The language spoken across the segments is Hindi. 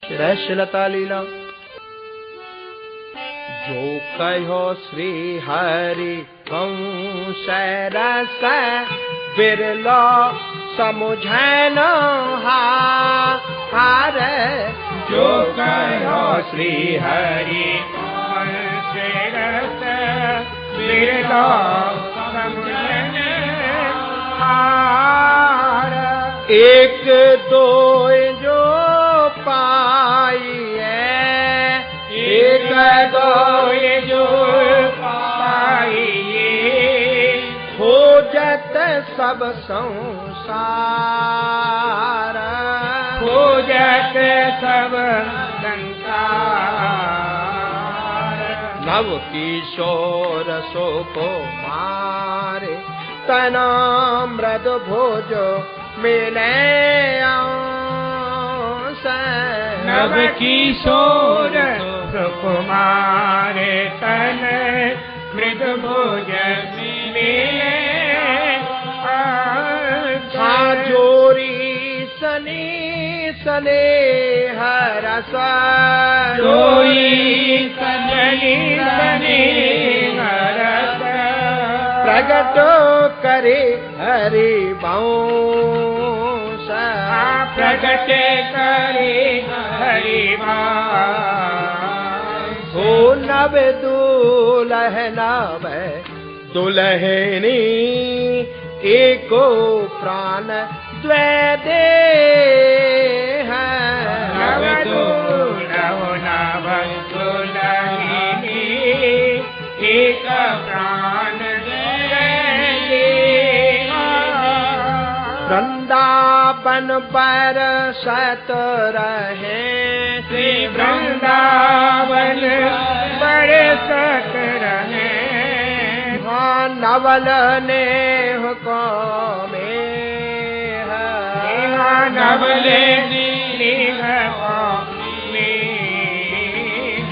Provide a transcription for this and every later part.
श्रीलता लीला। जो कहो श्री हरि कंस रस बिरलो समुझैन हार। जो कहो श्री हरि कंस रस बिरलो समुझैन हार। एक दो जो पाइए, एक दो जो पाइए, खोजत सब संसार। खोजत सब संसार। नव किशोर सो को मारे, तना मृद भोज मिले नव किशोर सुकुमार तन मृद भोज मिले। जोरी सनी सने हरस, जोरी सनी सने हरस। प्रगट करे हरि वंश, प्रगट करे हरि वंश। हो नव दुलह नव दुलहनी, एको प्राण द्वै दे। नव नव दुलहनी, एक प्राण दे। वृंदावन बरसत रहे, श्री वृंदावन बरसत रहे। हाँ नवल नेह को में, नवल नेह को में।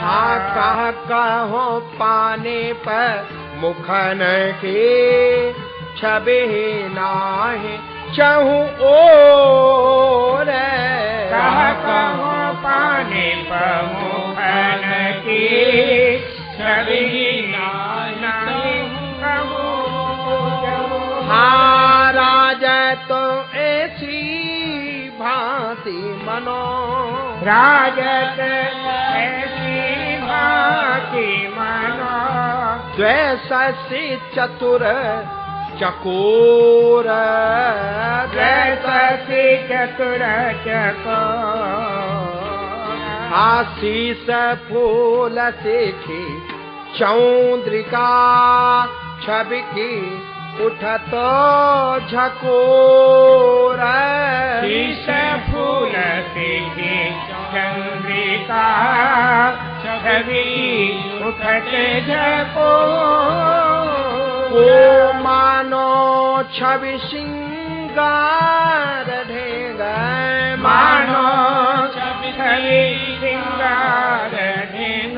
हाँ कह कहो पाने पर मुखन के, छबे नाहे चहु ओर। कह कहो पाने पर मुखन के, छवि नाहे कहूँ। हाँ राज तो ऐसी भांति मनो, राजत ऐसी भांति मनो। द्वैसि चतुर चकोर, द्वैसि चतुर चकोर। आशीष फूल सीखी चौद्रिका, छवि की उठत झकोर। शीश फूल सीखी चंद्रिका, छवि उठत झकोर। ओ मानो छवि सिंगार ढेंग, मानो छवि सिंगार ढेंग।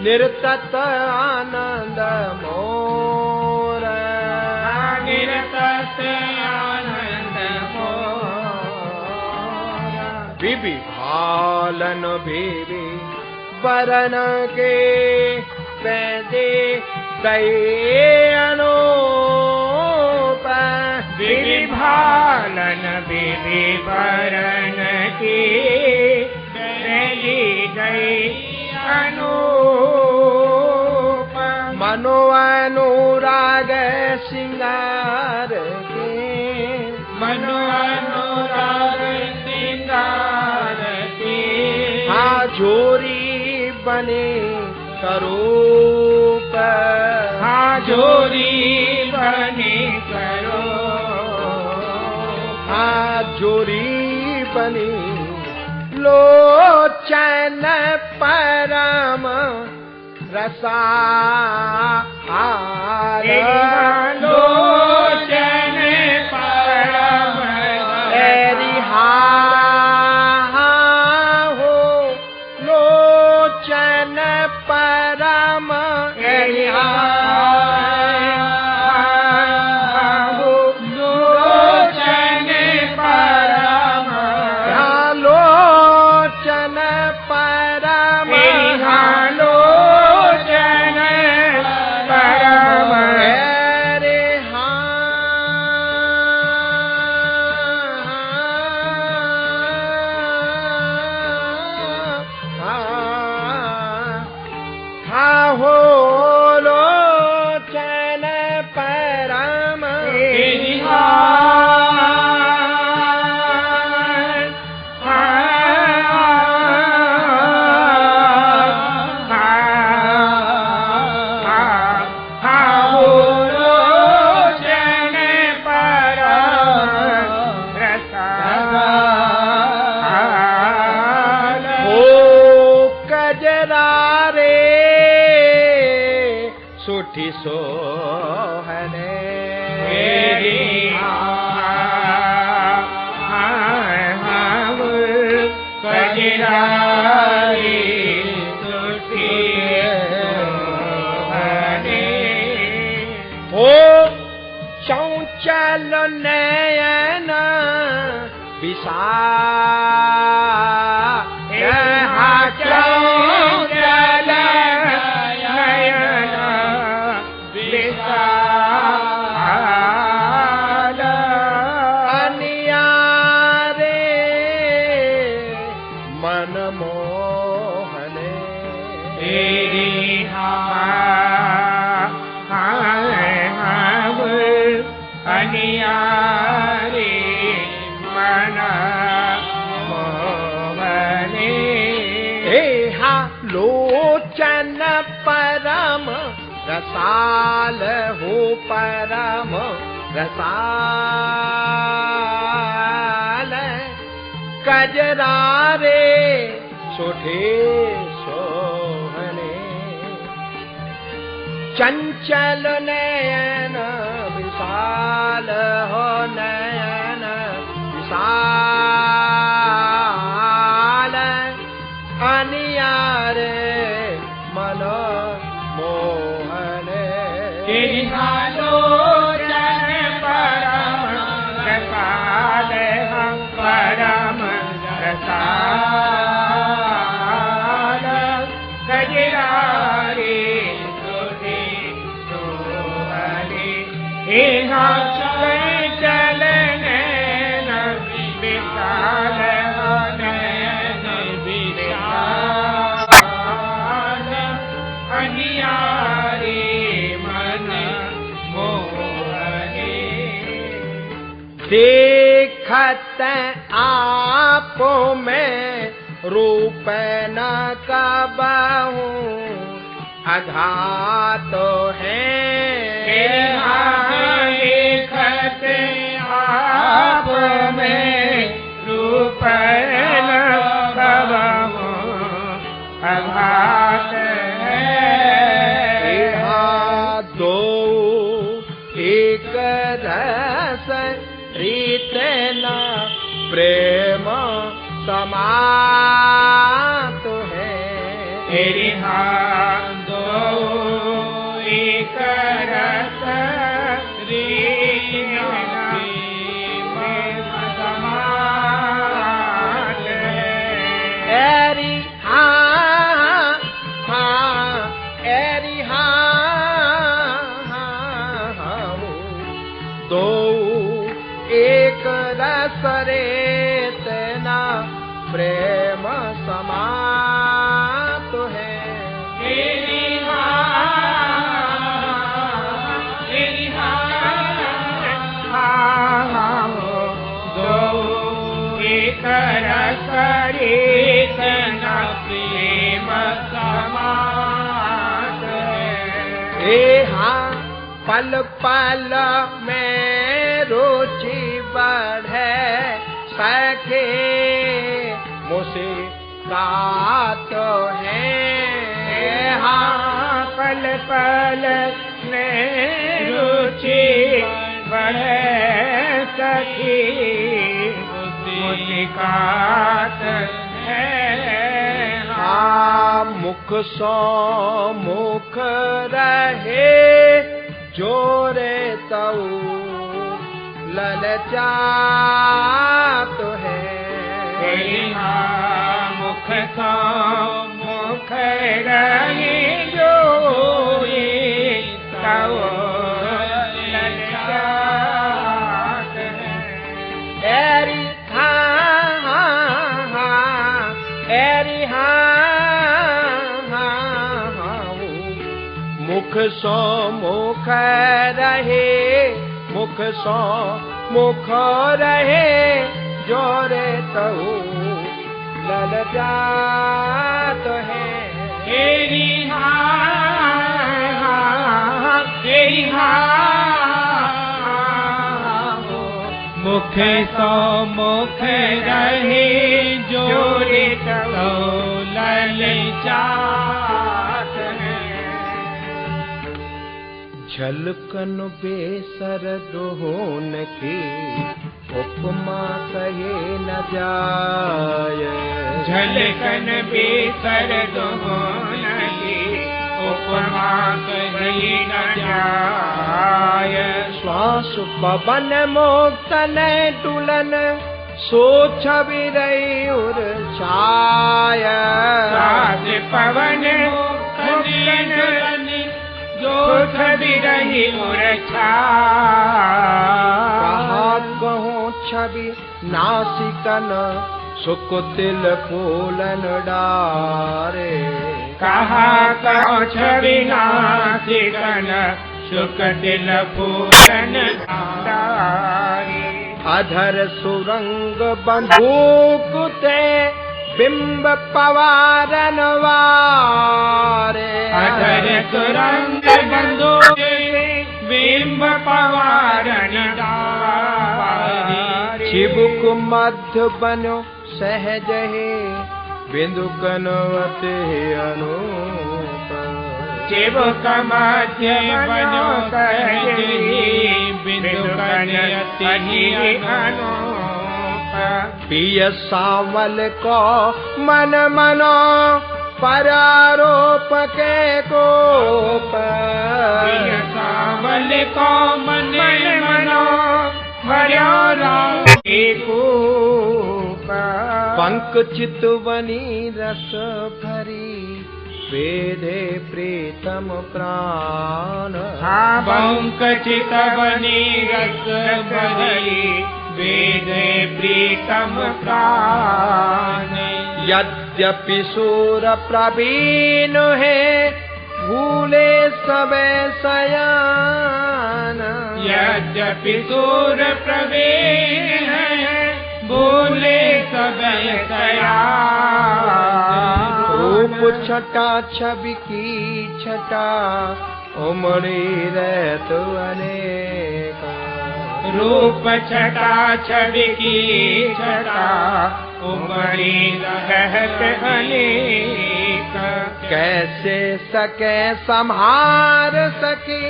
निर्तत आनंद मोर, निर्तत आनंद मोर। बिबि भालन बेबी बरन के, पैदे गए अनूप। बिबि भालन बिबि बरन की, पैदी गई अनूप। मनो अनुराग सिंगार के, मनो अनुराग सिंगार के। हाँ जोरी बने करूप, हाँ जोरी बने करो। हाँ जोरी बनी लोचन परम रसा। लोचन परम रिहा हो, लोचन परम रिहा। उठी सोहने कजरारी सुठी सोहने हो चंचल नयन विशाल चंचल नयन विशाल अनियारे मन मोहने तेरी अनियारे मन मोहने हा लोचन परम रसाल हो परम रसाल कजरारे सुठे सोहने चंचल नयन विशाल हो नयन विशाल अनियारे मन मोहने लोचन परम रसाल हम परम रसाल कजरारे सुठी सोहने चंचल नयन विशाल नयन विशाल अनियारे मन मोहने देखत आप में रूप न कबहू अघात है देखत आप में रूप न कबहू अघात है दो एक रस रीत न प्रेम समात है तेरी दो एक रस रीत प्रेम समात है एरी हाँ एरी हाँ दो एक रस रेत ना प्रेम समात है तेरी दो एक रस रीत प्रेम समात है हाँ पल पल में रुचि बढ़े सके मुस्कात है हाँ पल पल में रुचि बढ़े सखी मुस्कात है हाँ मुख सो मुख रहे जोरे तऊ ललचात है मुख सो मुख रहे जोरे तऊ ललचात है एरी मुख सो मुख रहे मुख सो मुख रहे जोरे तऊ ललचात है तेरी मुख सो मुख रहे जोरे तऊ ललचात है झलकन बेसर दोहन की उपमा कहे न जाय। झलकन बेसर दोहन की उपमा कहे न जाय। श्वास पवन मोक्तन टुलन सो छवि रही उर छाय। श्वास पवन मोक्तन जो छवि रही उर छाय। कहा कहूँ छवि नासिकन सुकुतिल फूलन डारे। कहा कहूँ छवि नासिकन सुकुतिल फूलन डारे। अधर सुरंग बंदूक ते बिंब पवारन वारे। अधर सुरंग बंदूक बिंब पवारन डारे। चिबुक मध्य बनो सहज हे बिंदु कनवते अनूप। चिबुक मध्य बनो सहज हे बिंदु कनवते अनूप। पिय सावल को मन मनो परारोप के कोप। पिय सावल को मन मनो परारोप के कोप। पंक चितवनी रस भरी वेदे प्रीतम प्राण। पंक चितवनी रस भरी वेदे प्रीतम प्राण। यद्यपि सूर प्रवीण है भूले सबे सयान। यद्यपि सूर प्रवीण है भूले सबे सयान। रूप छटा छवि की छटा उमड़ी रहत अनेक। रूप छटा छवि की छटा उमड़ी रहत अनेक। कैसे सके संहार सके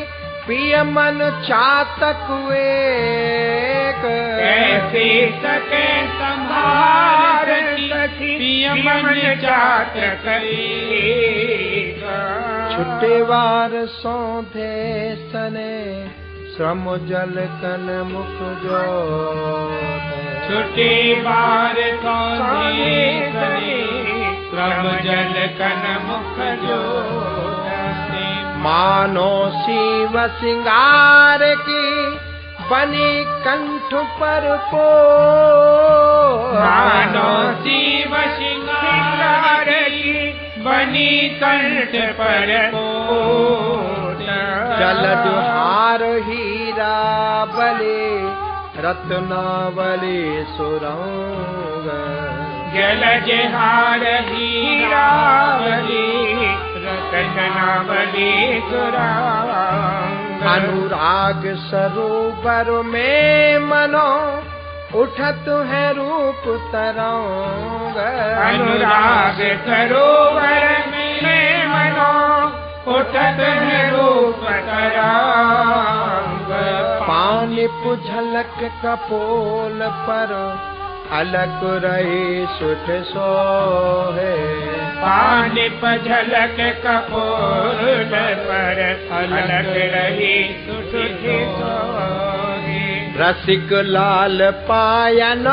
पिय मन चातक एक। कैसे सके संहार सके पिय मन चातक एक। छुटे वार सौंधे सने श्रम जल कन मुख जो। छुटे बार सौंधे सने श्रम जल कन मुख जो। मानो शिव सिंगार की बनी कंठ पर पो। मानो शिव सिंगार की बनी कंठ पर पो। जलद हार हीरा बले रत्नावली सुरंग। जलज हार हीरा बली रत्नावली सुरंग। अनुराग सरोवर में मनो उठत है रूप तरंग। अनुराग सरोवर में मनो उठत है रूप तरंग। पानी पुझलक कपोल पर अलग रही सुठ सोहे। पानी पझलक कपोल पर अलग रही सुठ सोहे। रसिक लाल पायन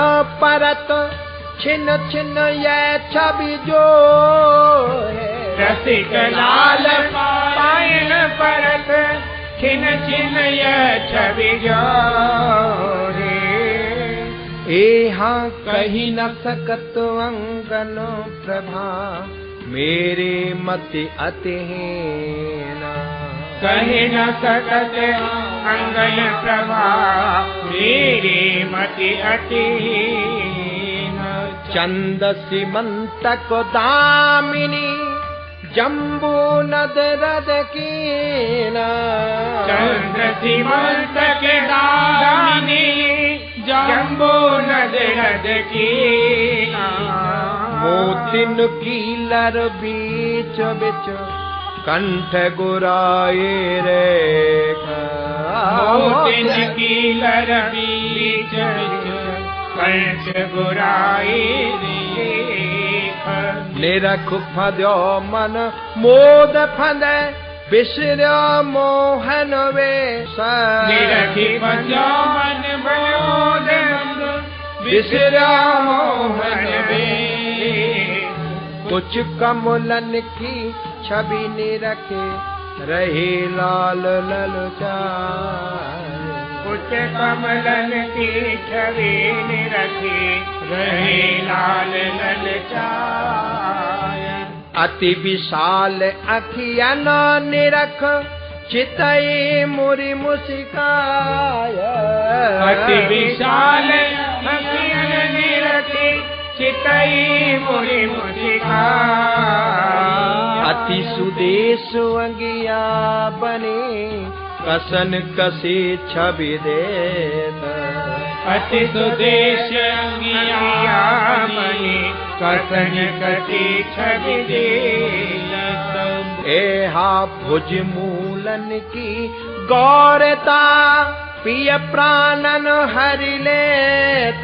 परत छिन छिन ये छवि जो है। रसिक लाल पायन परत छिन छिन ये छवि जो है। यहाँ कही न सकत अंगन प्रभा मेरे मति अतिहीन। कही न सकत अंगन प्रभा मेरे मति अतिहीन। चंद सीमंतक दामिनी जम्बू नद रद कीना। चंद्र सीमंतक दामिनी जम्बू नद रद कीना। मोतिन कीलर बीच बिच कंठ गुराए रेखा मोतिन की लर बीच कंठ गुराए रेखा निरख फद्यो मन मोद फंदे बिसर्यो मोहन वेश निरखि फद्यो मन मोद बिसर्यो मोहन वेश कुछ कमलन की छवि निरखे रहे लाल ललचाए कुछ कमलन की छवि निरखे रहे लाल ललचाए अति विशाल अखियन निरख चितई मुरि मुस्काय अति विशाल अखियन निरखे चितई मुरि मुस्काय अति सुदेश अंगिया बने कसन कसी छवि देत अति सुदेश अंगिया बने कसन कसी छवि देत एहा भुज मूलन की गौरता पिय प्राणन हरि लेत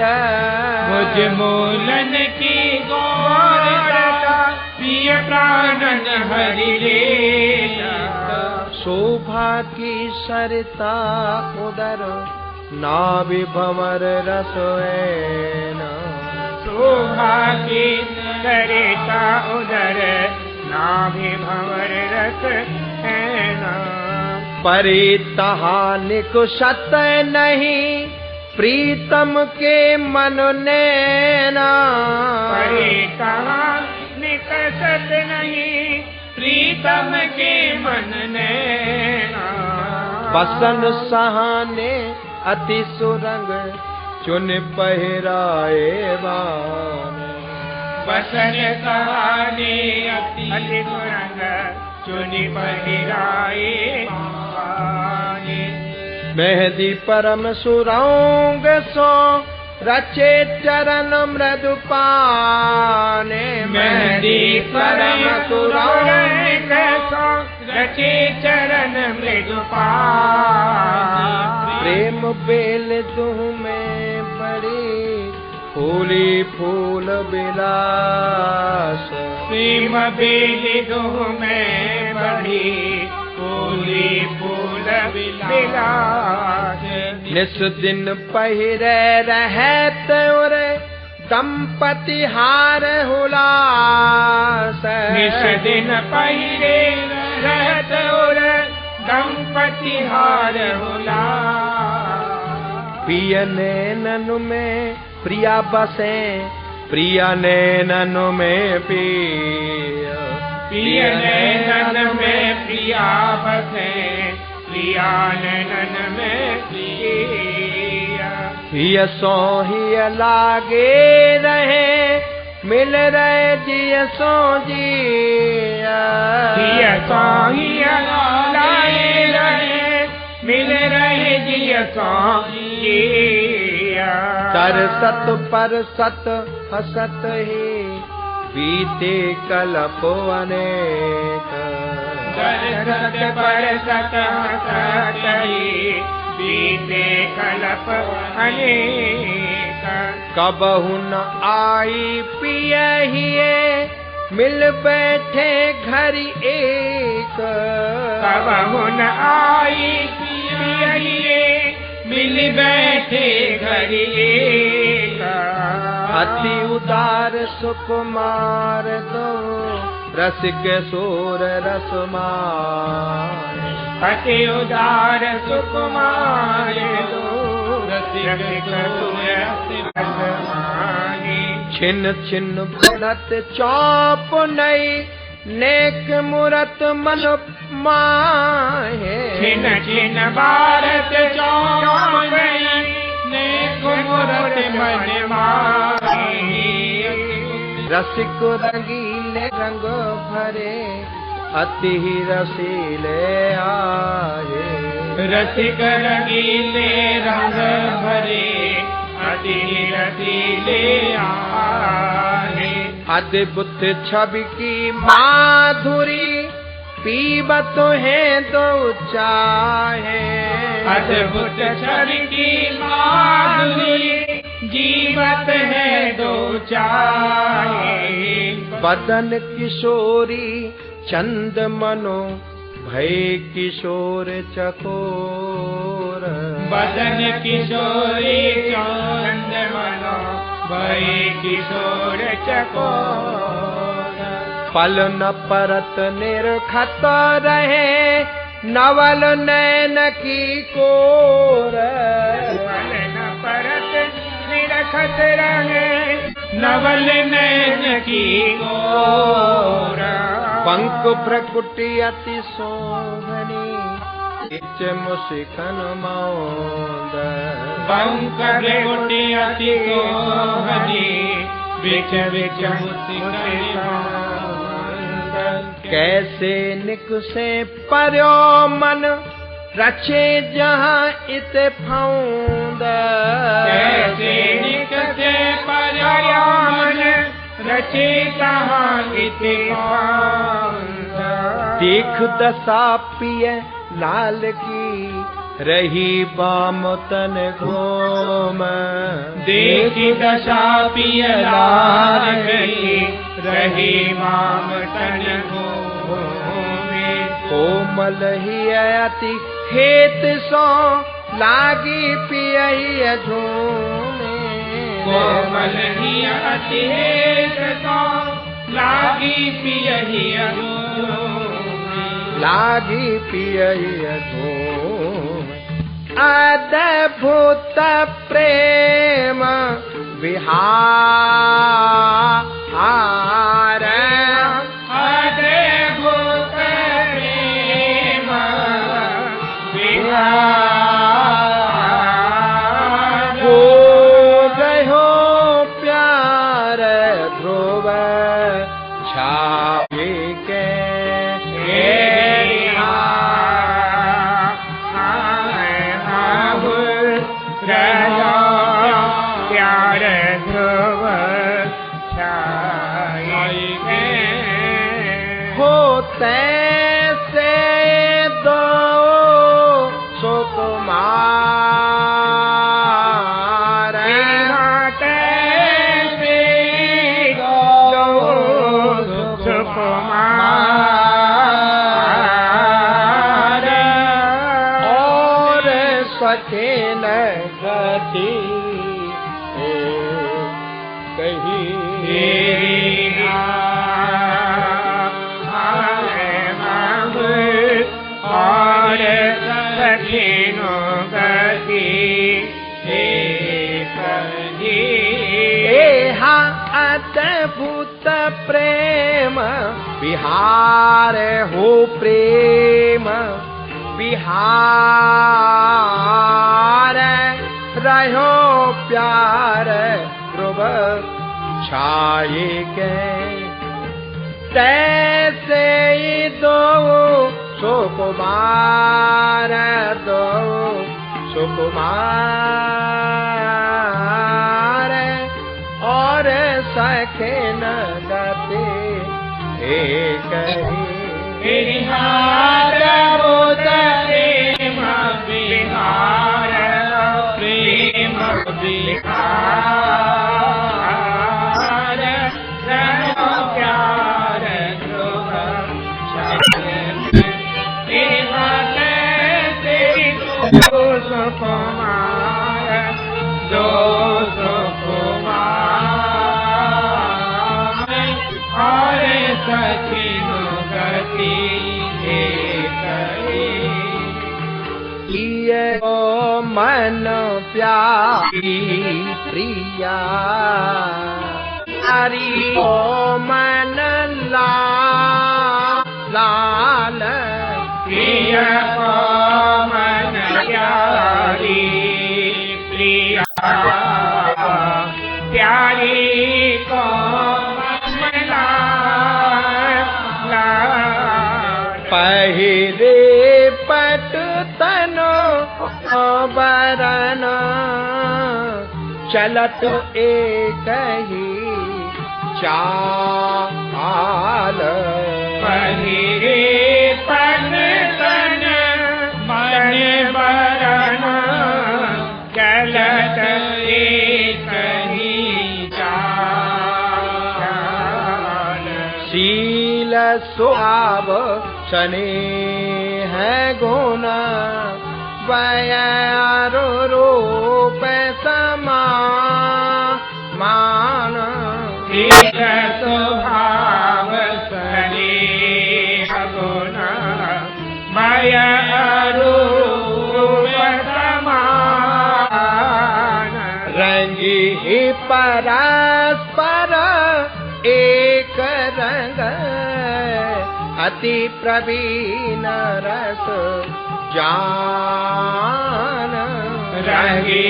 भुज मूलन की गौरता पिय प्राणन हरि लेत शोभा की सरता उदर नाभि भंवर रसोएना शोभा की सरता उदर नाभि भंवर रस है परितहा निकुशत नहीं प्रीतम के मन नैना परितहा निकुशत नहीं प्रीतम के मन नैना बसन सहाने अति सुरंग चुन पहिराए बाने बसन सहाने अति सुरंग चुनि पहिराए बाने मेहदी परम सुरंग सो रचे चरण मृदु पाने मेहदी परम सुरंग सो रचे चरण मृदु पाने प्रेम बेल दुह में बड़ी फूली फूल विलास प्रेम बेल दुह में बड़ी फूली फूल विलास निस दिन पहिरे रहत उरे दंपति हार हुलास निस दिन पहिरे रहत उरे दंपति हार हुलास पिय नैनन में प्रिया बसे प्रिया नैनन में पिया प्रिय नैनन में प्रिया बसे प्रिया नैनन में प्रिया हिय सो हिय लागे रहे मिल रहे जिय सो जिया हिय सो हिय लागे रहे मिल रहे जिय सो जिया तरसत परसत हसत ही बीते कलप अनेक तरसत परसत हसत ही बीते कलप अनेक कबहु न आई पियहिए मिल बैठे घरी एक कबहु न आई पियहिए मिल बैठे घरी एक अति उदार सुकुमार दो रसिक सूर रसमाय अति उदार सुकुमार दो रसिक सूर रसमाय छिन छिन बढ़त चौप नई नेक मूरत मन माहे छिन छिन भारत चौप नई नेक मूरत मन माहे रसिक रंगीले रंग भरे अति ही रसीले आए रसिक रंगीले रंग भरे अति ही रसीले आए अद्भुत छवि की माधुरी पीबत है तो चाहे। अद्भुत छर की माधुरी जीवत है दो चाहे। बदन किशोरी चंद मनो भय किशोर चकोर। बदन किशोरी चंद मनो भय किशोर चकोर। पल न परत निरखत रहे नवल नैन की कोर। पल न परत निरखत रहे नवल नैन की कोर। पंक प्रकुटी अति सोहनी इच मुसिकन मौद। पंक प्रकुटी अति सोहनी बिच बिच मुसिकन मौद। कैसे निकसे पर्यो मन रचे जहाँ इत फौंद। कैसे निकसे पर्यो मन रचे तहाँ इत फौंद। देख दशा पिय लाल की रही बाम तन घोम। देख दशा पिय लाल की रही बाम तन घोमे। कोमल ही अति हेत सो लागी पियहि झूमे। कोमल ही अति हेत सो लागी पियहि झूमे। लागी पियहि झूमे। अद्भुत प्रेम विहार। अद्भुत प्रेम विहार। हो गयो प्यार ध्रुव छावे के। प्यार ध्रुव छाए होते से दो सुकुमार। से दो सुकुमार। और सके न गति कही। और सखीनो गति हा अद्भुत प्रेम विहार हो प्रेम विहार। रहो प्यार ध्रुव छाए के। तैसे ही दो सुकुमार दो सुकुमार। और सखे न गते एक विहार। प्रेम विहार प्रेम विहार। रहो प्यार ध्रुव दो सुकुमार दो सुकुमार। और सखीनो गति ओ मन प्यारी प्रिया। हरि ओ मन लाल प्रिय को मन प्यारी प्रिया। प्यारी को मन लाल। पहिरे पट तनो बरन चलत एक ही चाल। पहिरे शील स्वभाव स्नेह गुण व्यारो रूप समान शील स्वभाव स्नेह गुण व्यारो रूप समान रंगी ही परस्पर एक रंग अति प्रवीण रस जान रंगी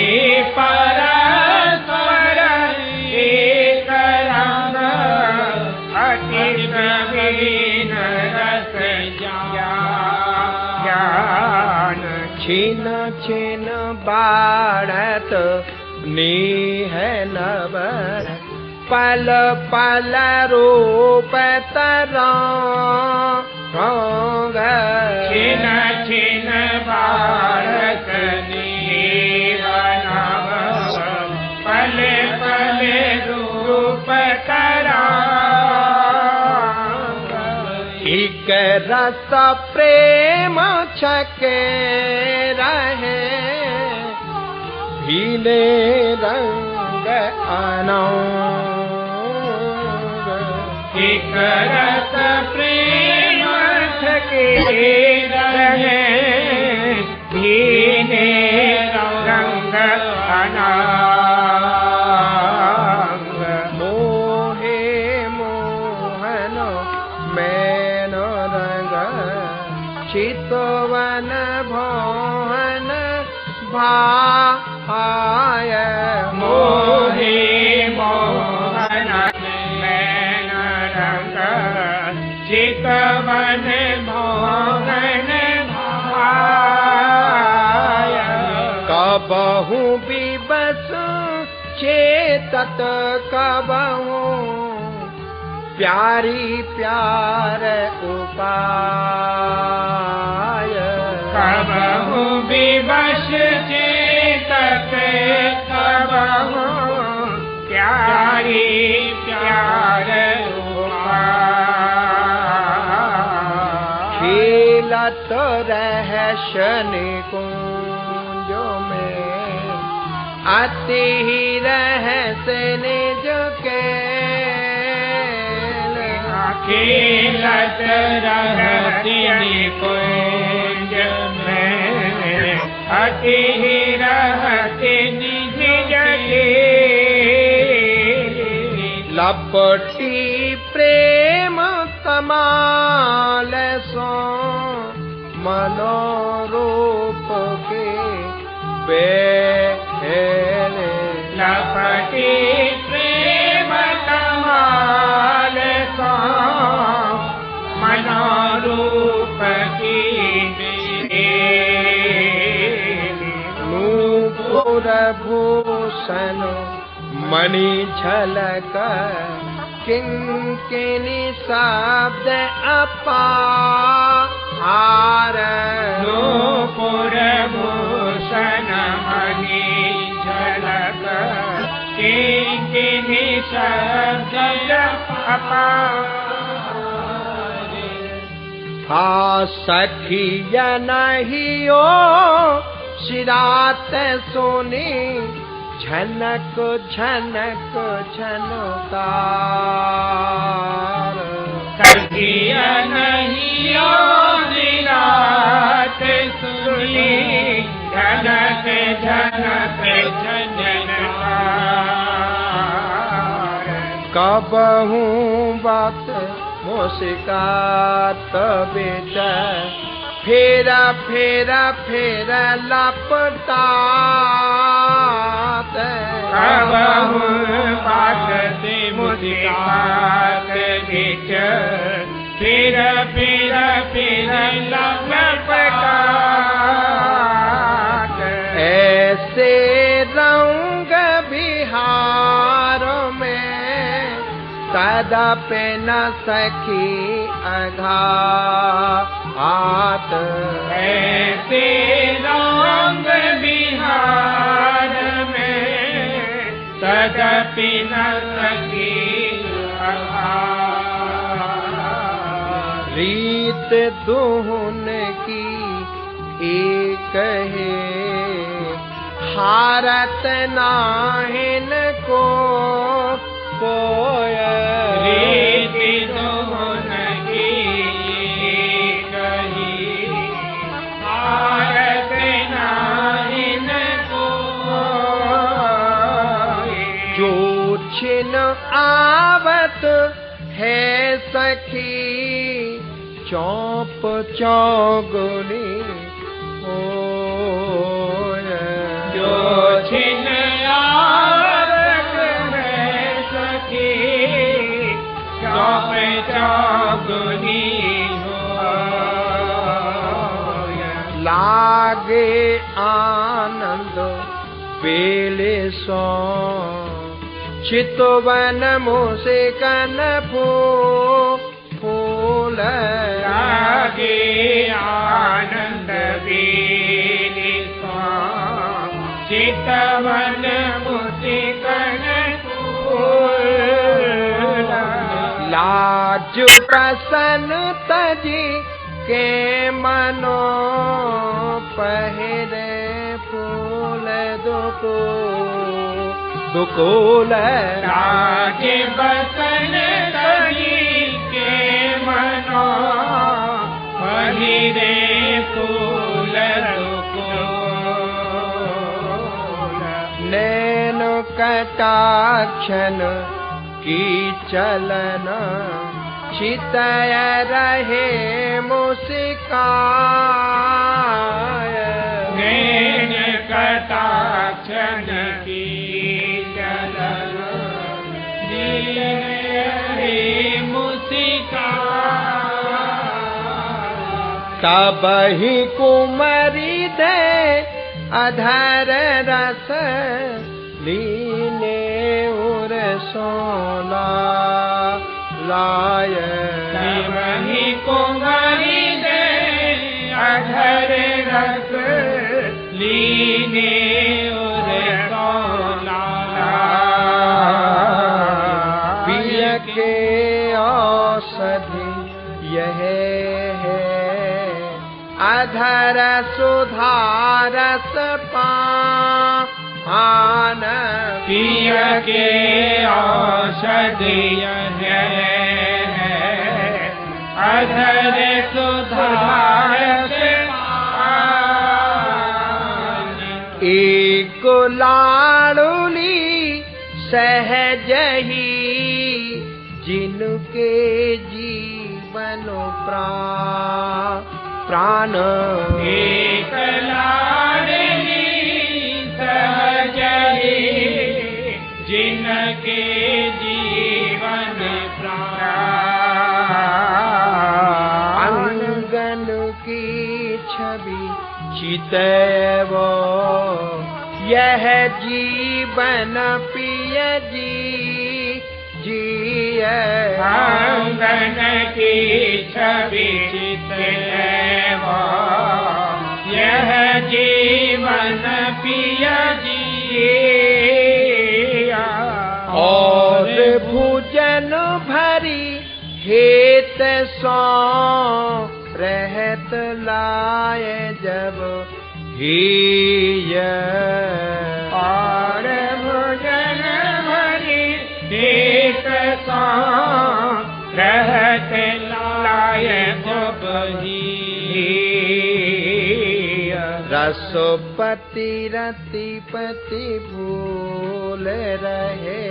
परस्पर एक रंग अति प्रवीण रस जान छिन छिन बाढ़त नीह नव पल पल रूप तरंग छिन छिन बाढ़त नीह नव पल पल रूप तरंग एक रस प्रेम छके रहे भीले रंग अनंग एक रस प्रेम छके रहे भीले रंग अनंग मोहे मोहन मैन रंग चितवन भवन भाय मोहे मोहन मैन रंग चितवन भवन भाय कबहू विबस चेतत कबहू प्यारी प्यार उपाय कबहू विवश चेतत कबहू प्यारी प्यार उपाय खेलत रह निकुंज में अति ही रहस निज के खेलत रहती निकुंज में अति ही रहती निज के लपटी प्रेम कमाल सो मनोरूप के बेले लपटी प्रेम कमाल सो मनोरूप की नूपुर भूषण मणि झलक किंकिनी शब्द अपार नूपुर भूषण मणि झलक किंकिनी शब्द अपार हा सखिया नहीं शिरात सोनी झनक झनक झनकार सखिया नहीं शिरात सोनी झनक झनक झनकार कबहू बात मुस्कात बेच फेरा फेरा फेरा लपटात कबहू बात मुस्कात बेच फेरा फेरा फेरा लपटात ऐसे रंग बिहार में कदापि न सखी आघात ऐसे रंग बिहार में कदापि न सखी आघात रीत दुहुन की एक है, हारत नाहिन को कोय। रीत दुहुन की एक ही, हारत नाहिन कोय। जो छिन आवत है सखी, चौप चौगुनी होय। जो छिन आवत है सखी, चौप चौगुनी होय। लागे आनंद बेले सो, चितवन मुस्कन फूल। लागे आनंद बेले सो, चितवन मुस्कन फूल। लाज प्रसन्न तजी के मनो, पहिरे फूल दुकुल। लाज बसन तजी के मनो, पहिरे फूल दुकुल। नैन कटाक्षन की चलन, चितय रहे मुस्काय। नैन कटाक्षन की चलन, रहे मुस्काय। तब ही कुमरी दे अधर रस, लीने उर सोला लाय। वही कुमारी दे अधर रस, लीने उर सोला। पिय के औषधि यह है, अधर सुधारस पान। पिय के औषधि यह है, अधर सुधारस पान। एक लाडुली सहज ही, जिनके जीवन प्राण। एक लाडली सहज ही, जिनके जीवन प्राण। अंगन की छवि चितैव, यह जीवन पिय जिय। आंगन की छवि चितैव, यह जीवन पिय जिय। और भोजन भरी हेत सो, रहत लाय जब हिय। और भोजन भरी हेत सो, रहत लाय जब हिय। रसोपति रतिपति भूल रहे,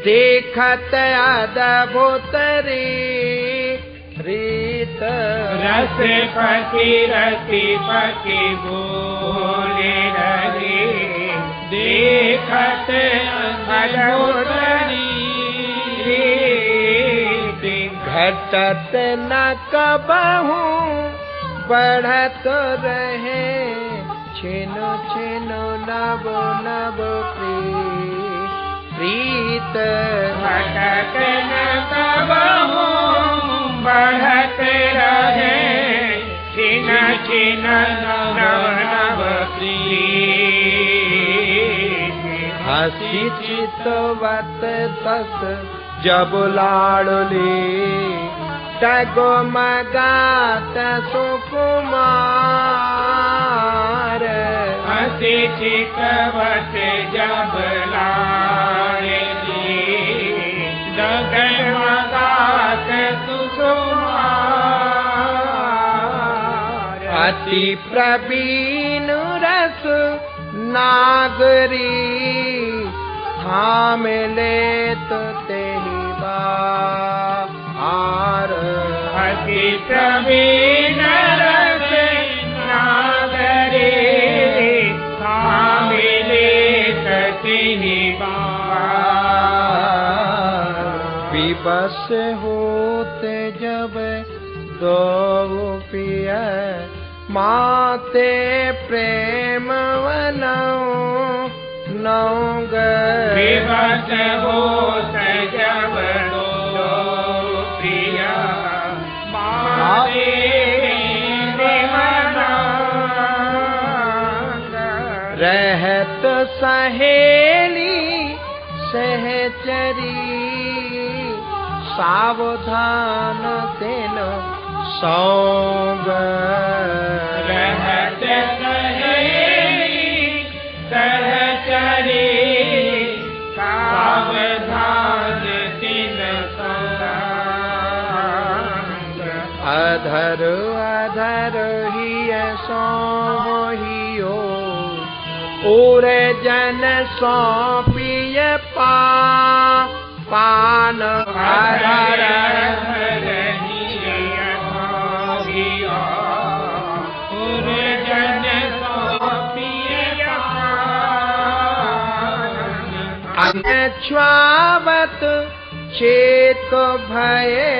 देखत अद्भुत रीत। रसपति रतिपति बोले रहे, देखत अद्भुत रीत। घटत न कबहू बढ़त रहे, छिनो छिनो नव नव प्रीत। घटत न कबहू बढ़त रहे, छिन छिन नव नव प्रीत। हसी चितवत तस जब लाडली, डगमगात सुकुमार हंसी चितवत जब लाएगी डगमगात सुकुमार अति प्रवीण रस नागरी थाम लेत तेहि बार अति प्रवीण रस नागरी थाम लेत तेहि बार विवश होते जब दो पिया माते प्रेम नौग विवश होत जब दो प्रिया माते प्रेम नौग रहत सहेली सहचरी सावधान तेन सौग रहत सहेली सहचरी सावधान तिन सौग अधर अधर हिय सोहियो और जन सौंपिय पान अधर अनच्छ्वावत चेत भये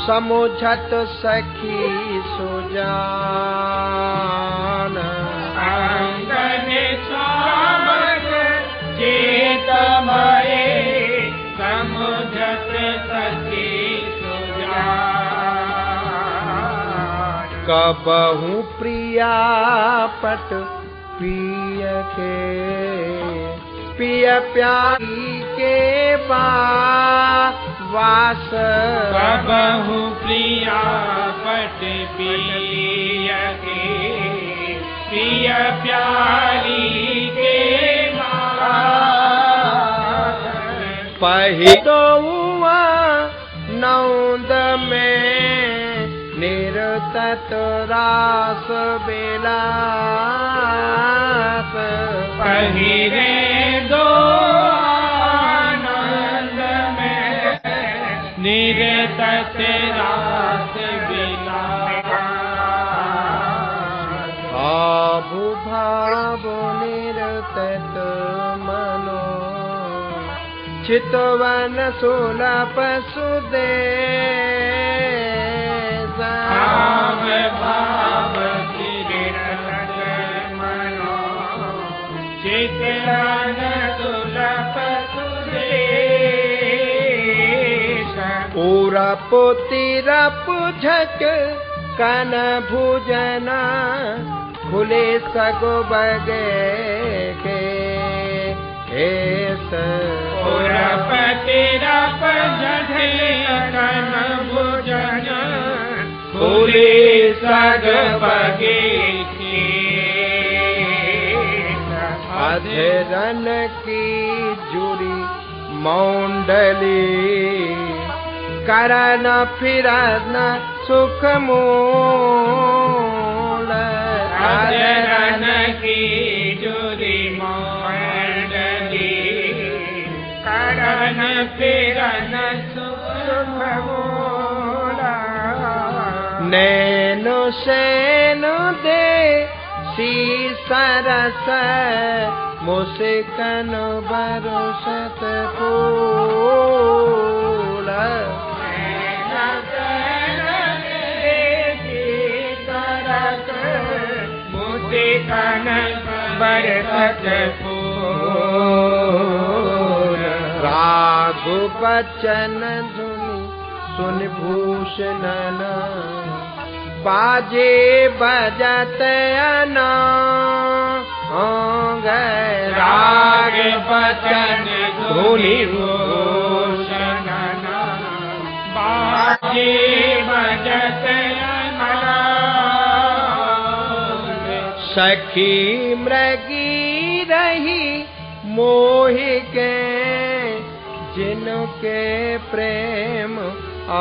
समुझत सखी सुजान अनच्छ्वावत चेत भये समुझत सखी सुजान कबहु प्रिया पट पिय के पिय प्यारी के वास कबहु प्रिया पट पिय के पिय प्यारी के वास पहिदौआ नौद में निरतत रास बेलास पहिरे दो आनंद में निरतत रास बिलास भावु भाव निरतत मनो चितवन सुलभ सुदेश भाव भाव निरतत मनो चितवन सुलभ सुदेश पूरप तिरप झक कन भुजना खुले सगो बगे के केस पूरप तिरप झक कन भुजना खुले सग बगे के अधरन की जुड़ी मौंडली करन फिरन सुख मूल अधरन की जुड़ी मौंडली करन फिरन सुख मूल नैनो सैनो दे सी सरस मुस्कन बरसत फूल मुस्कन बरसत फूल राघु बचन धुनि सुन भूषण बाजे बजत राग बचन धुनि भूषण बाजे रस सखी मृगी रही मोहि के जिनके प्रेम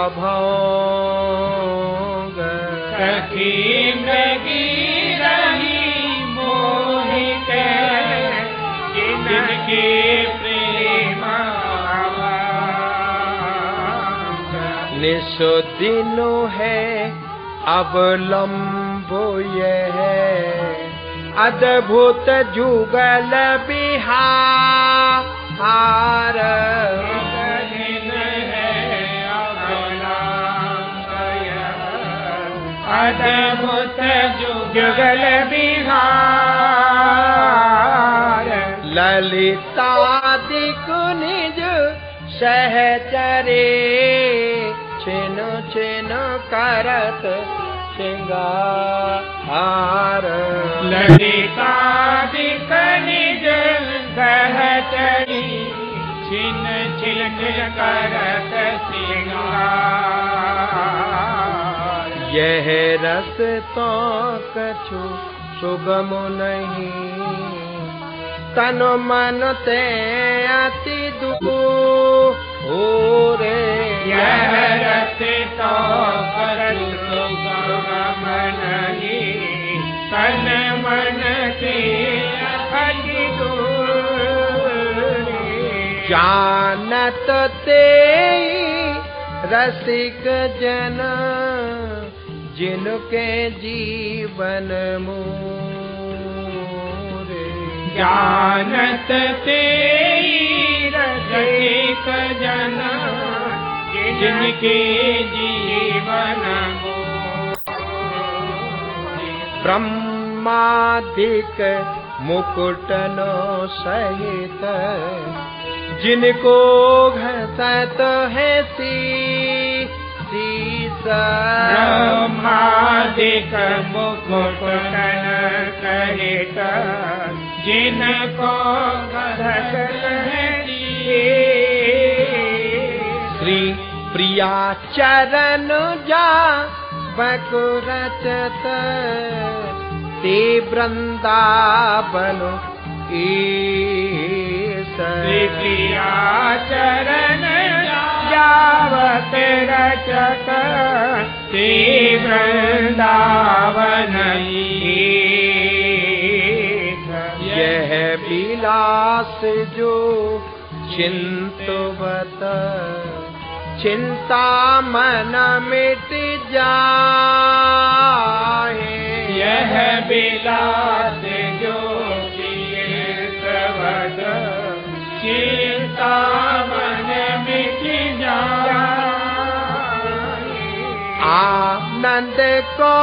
अभंग सखी मृगी रही मोहि के जिनके प्रेम अभंग निसो दिनो है अवलंबो यह अद्भुत जुगल बिहार अद्भुत जुगल बिहार ललितादिक निज सहचरे छिन छिन करत सिंगार ललितादिक निज सहचरी छिन छिन करत सिंगार यह रस तो कछु सुगम नहीं तन मन ते अति दूर यह रस तो कछु सुगम नहीं तन मन ते अति दूर जानत ते रसिक जन जिनके जीवन मोरे जानत ते रसिक जन जिनके जीवन मोरे ब्रह्मादिक मुकुटनो सहित जिनको घसत है ब्रह्मादिक मुकुटन सहित जिनको घसत है श्री प्रिया चरण जा बकुरचत ते वृंदावन श्री प्रिया चरण जावत रचत ते वृंदावन यह विलास जो चिंतवत चिंता मन मिट जाए यह विलास जो चिंतवत चिंता मन मिट जाए आनंद को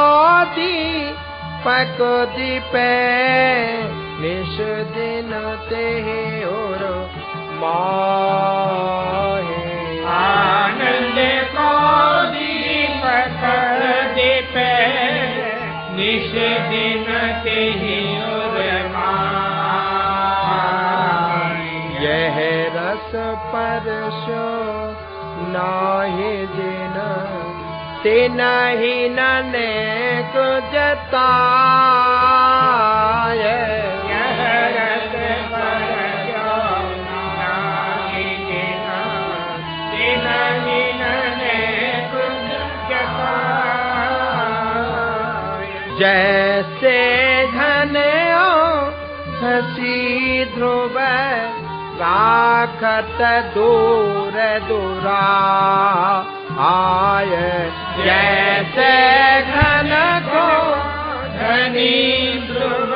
दीपक दीपे निश दिन ते और माहे आनंद को दीपक दीपे निश दिन ते और माहे यह रस परशो नाहि जिन ते नहीं ननेक जताय यह रस परशो नाहि जिन ते नहीं ननेक जताय जैसे घन हसी ध्रुव राखत दूर दूरा आय जैसे घन को धनी ध्रुव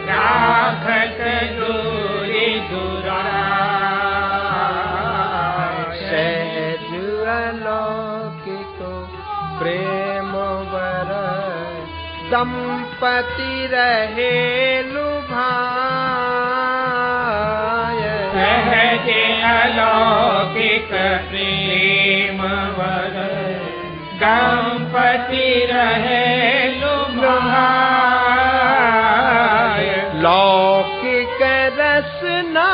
राखत दूरी दूरा सहज अलौकिक प्रेम वर दंपति रहे लुभाय सहज अलौकिक प्रेम वर दंपति रहे लुभाय लौकिक रसना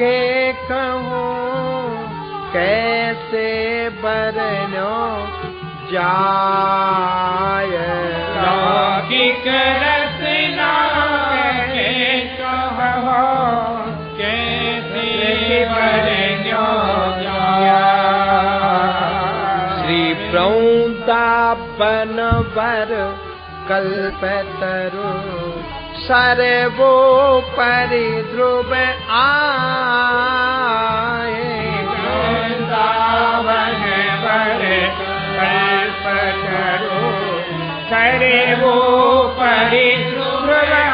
के कहूँ कैसे बरनो जाय। लौकिक रसना कहो कैसे बरन्यो श्री वृंदावन वर कल्पतरु सर्वोपरि ध्रुव आए। वृंदावन वर कल्पतरु सर्वोपरि ध्रुव आए।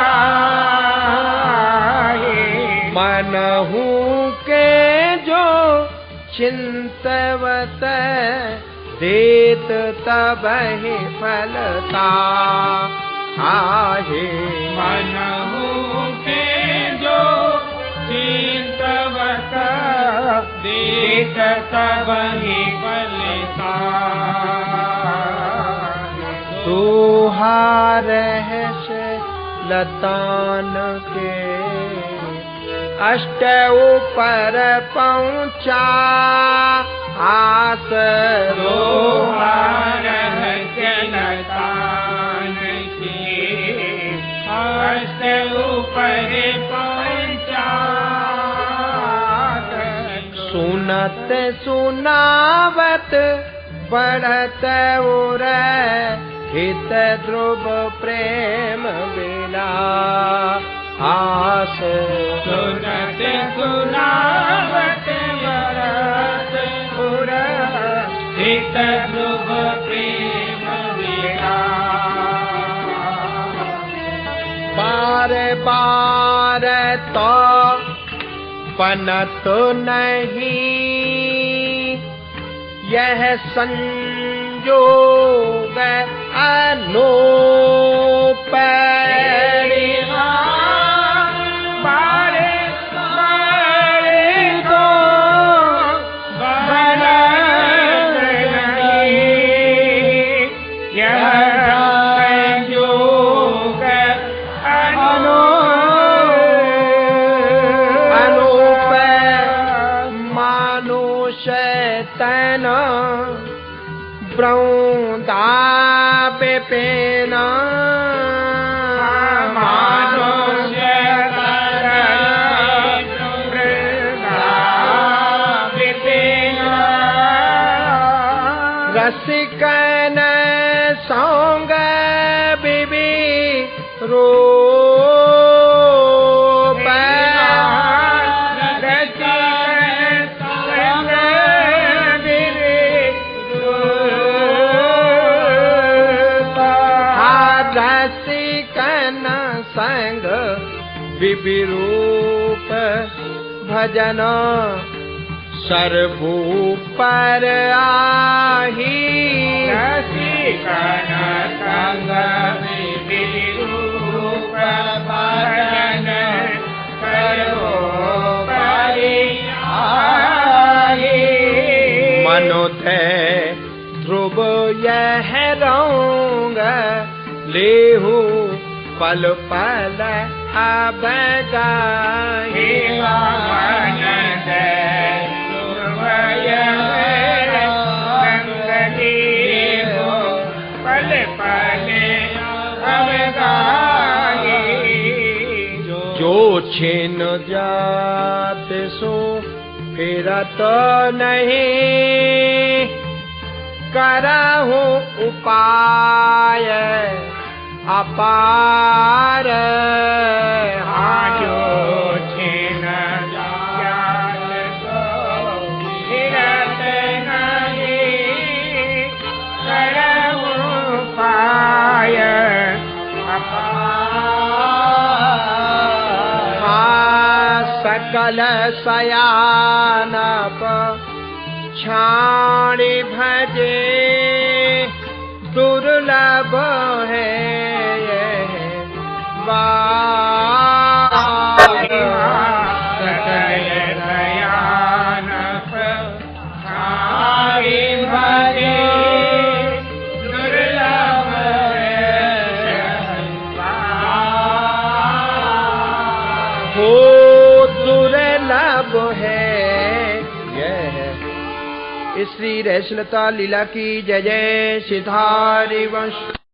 मनहु के जो चिंतवत देत तबहि फलता आहे। मनहु के जो चिंतवत देत तबहि फलता। तुहार रहस्य लतान के अष्ट ऊपर पहुँचा आस। तुहार रहस्य लतान के अष्ट ऊपर पहुँचा। सुनत सुनावत बढ़त उर हित ध्रुव प्रेम बिना आस। सुनत सुनावत बढ़त उर हित ध्रुव प्रेम बिना। बार बार तो पनत नहीं यह संयोग अनूप। वृंदा विपिन मानुष्य वृंदा विपिन। रसिकन सौंग बिबी रूप। संग विरूप भजन सर्वोपर आही। रसिकन संग विरूप भजन सर्वोपरि आही। मनोथे ध्रुव यह रंग लेहू पल पल अब गाही। मन दे ध्रुव यह रंग लेहू पल पल अब गाही। जो छिन जात सो फिरत नहीं करहु उपाय अपार। जो छिन जात सो फिरत नहीं करहु उपाय अपार। सकल सयानप छाणी भजे दुर्लभ है सकल सयानप छाणी भजे दुर्लभ दुर्लभ है यह इस श्री रेशलता लीला की जय जय। सिधारी वंश।